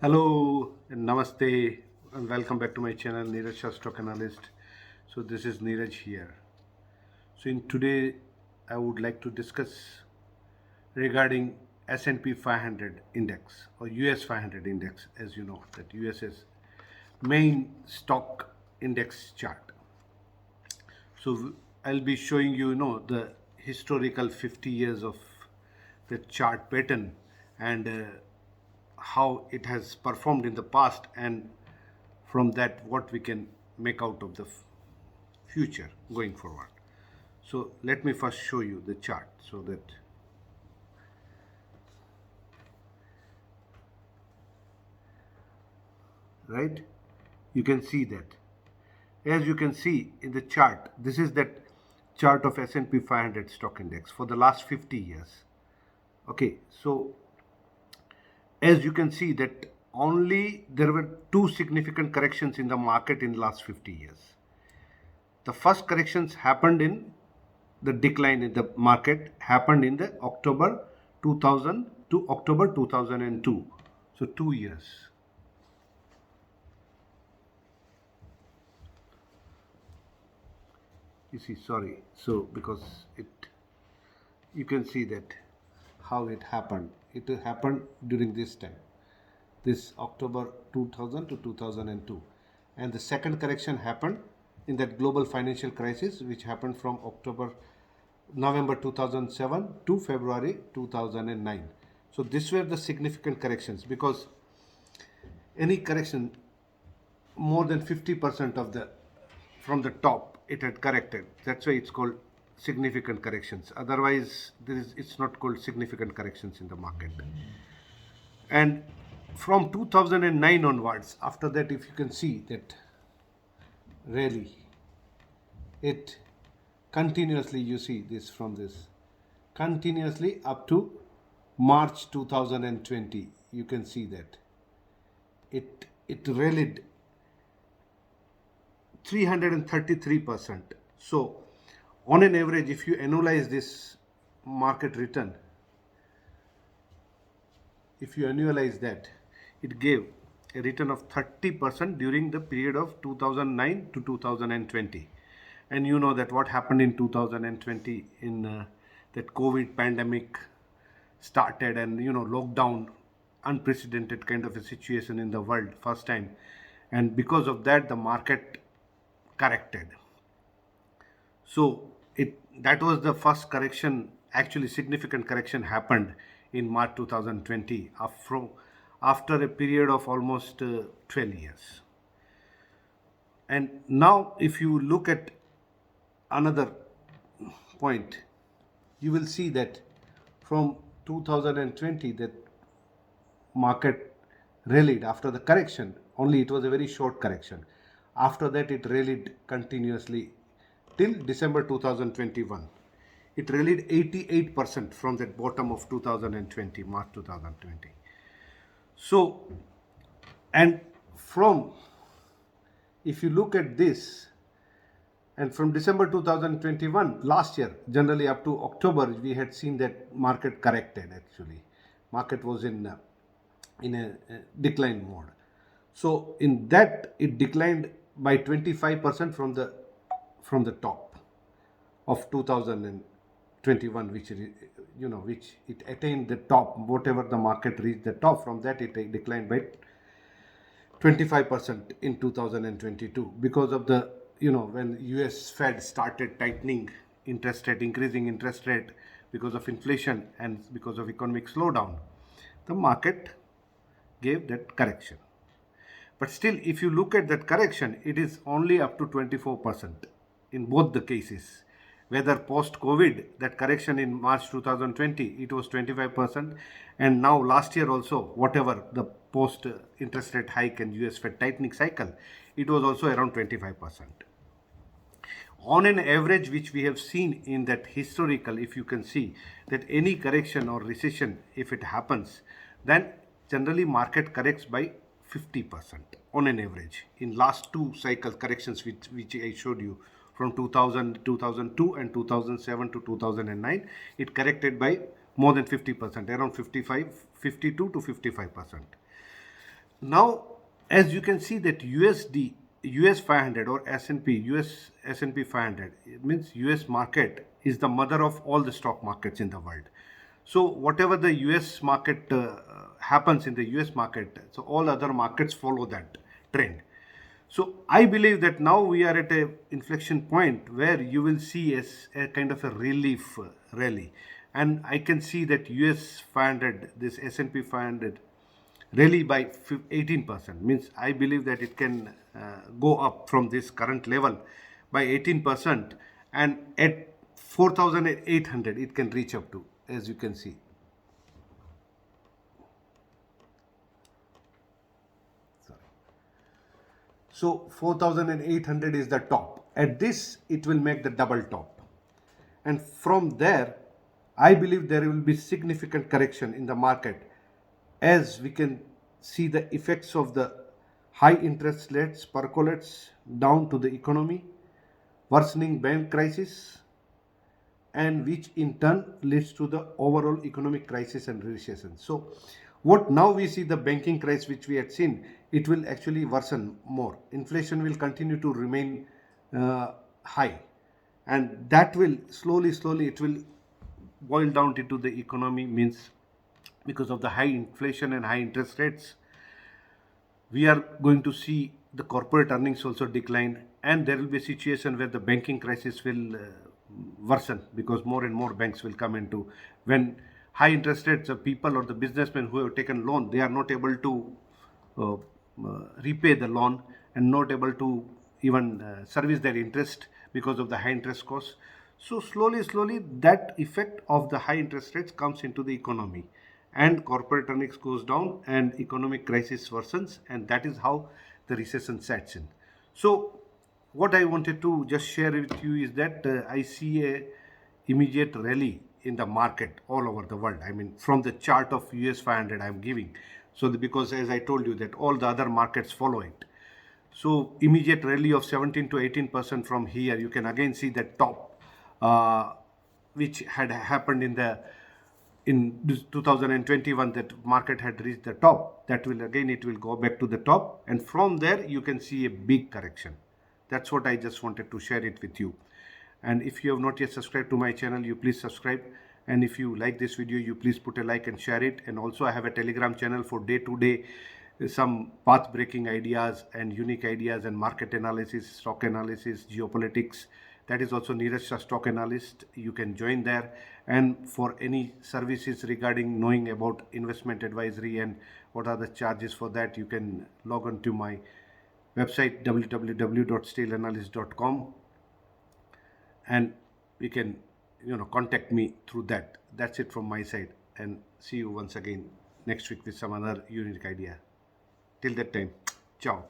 Hello and namaste and welcome back to my channel 𝗬𝗔 Stock Analyst. So this is Neeraj here. So in today I would like to discuss regarding S&P 500 index or US 500 index, as you know that US is main stock index chart. So I'll be showing you the historical 50 years of the chart pattern and how it has performed in the past, and from that what we can make out of the future going forward. So let me first show you the chart so that right you can see that. As you can see in the chart, this is that chart of S&P 500 stock index for the last 50 years. Okay, so as you can see that only there were two significant corrections in the market in the last 50 years. The first corrections happened in the decline in the market happened in the October 2000 to October 2002. So 2 years. You see, sorry. So because you can see that how it happened. It happened during this time, this October 2000 to 2002. And the second correction happened in that global financial crisis, which happened from November 2007 to February 2009. So these were the significant corrections, because any correction more than 50% of the from the top it had corrected. That's why it's called significant corrections. Otherwise, it's not called significant corrections in the market. And from 2009 onwards, after that, if you can see that really it continuously, you see this from this continuously up to March 2020, you can see that it rallied 333%. So on an average, if you annualize this market return, if you annualize that, it gave a return of 30% during the period of 2009 to 2020. And you know that what happened in 2020 in that COVID pandemic started, and lockdown, unprecedented kind of a situation in the world, first time. And because of that, the market corrected. So that was the first correction, actually significant correction happened in March 2020 after a period of almost 12 years. And now if you look at another point, you will see that from 2020 that market rallied after the correction. Only it was a very short correction. After that, it rallied continuously till December 2021. It rallied 88% from that bottom of 2020, March 2020. So, and if you look at this, and from December 2021, last year, generally up to October, we had seen that market corrected actually. Market was in a decline mode. So in that, it declined by 25% from the top of 2021, which it attained the top, whatever the market reached the top. From that, it declined by 25% in 2022 because of the when US Fed started tightening interest rate, increasing interest rate because of inflation and because of economic slowdown, the market gave that correction. But still, if you look at that correction, it is only up to 24% in both the cases. Whether post-COVID, that correction in March 2020, it was 25%. And now last year also, whatever the post-interest rate hike and US Fed tightening cycle, it was also around 25%. On an average, which we have seen in that historical, if you can see that any correction or recession, if it happens, then generally market corrects by 50% on an average. In last two cycle corrections which I showed you from 2000, 2002 and 2007 to 2009, it corrected by more than 50%, around 52 to 55%. Now, as you can see that US 500 or S&P, US S&P 500, it means US market is the mother of all the stock markets in the world. So whatever the US market happens in the US market, so all other markets follow that trend. So I believe that now we are at a inflection point where you will see a kind of a relief rally, and I can see that US 500, this S&P 500 rally by 18%. Means I believe that it can go up from this current level by 18%, and at 4,800 it can reach up to, as you can see. So 4,800 is the top. At this, it will make the double top. And from there, I believe there will be significant correction in the market, as we can see the effects of the high interest rates percolates down to the economy, worsening bank crisis, and which in turn leads to the overall economic crisis and recession. So what now we see the banking crisis which we had seen, it will actually worsen more. Inflation will continue to remain high, and that will slowly it will boil down into the economy. Means because of the high inflation and high interest rates, we are going to see the corporate earnings also decline, and there will be a situation where the banking crisis will worsen, because more and more banks will come into, when high interest rates, the people or the businessmen who have taken loan, they are not able to uh, repay the loan, and not able to even service their interest because of the high interest costs. So slowly that effect of the high interest rates comes into the economy, and corporate earnings goes down and economic crisis worsens, and that is how the recession sets in. So what I wanted to just share with you is that I see a immediate rally in the market all over the world. I mean, from the chart of US 500 I'm giving. So because as I told you that all the other markets follow it. So immediate rally of 17 to 18% from here. You can again see the top, which had happened in 2021, that market had reached the top. That will again, it will go back to the top, and from there you can see a big correction. That's what I just wanted to share it with you. And if you have not yet subscribed to my channel, you please subscribe. And if you like this video, you please put a like and share it. And also I have a Telegram channel for day-to-day some path breaking ideas and unique ideas and market analysis, stock analysis, geopolitics. That is also 𝗦𝗛𝗔𝗛 stock analyst. You can join there. And for any services regarding knowing about investment advisory and what are the charges for that, you can log on to my website www.styleanalyst.com, and you can contact me through that. That's it from my side, and see you once again next week with some other unique idea. Till that time, ciao.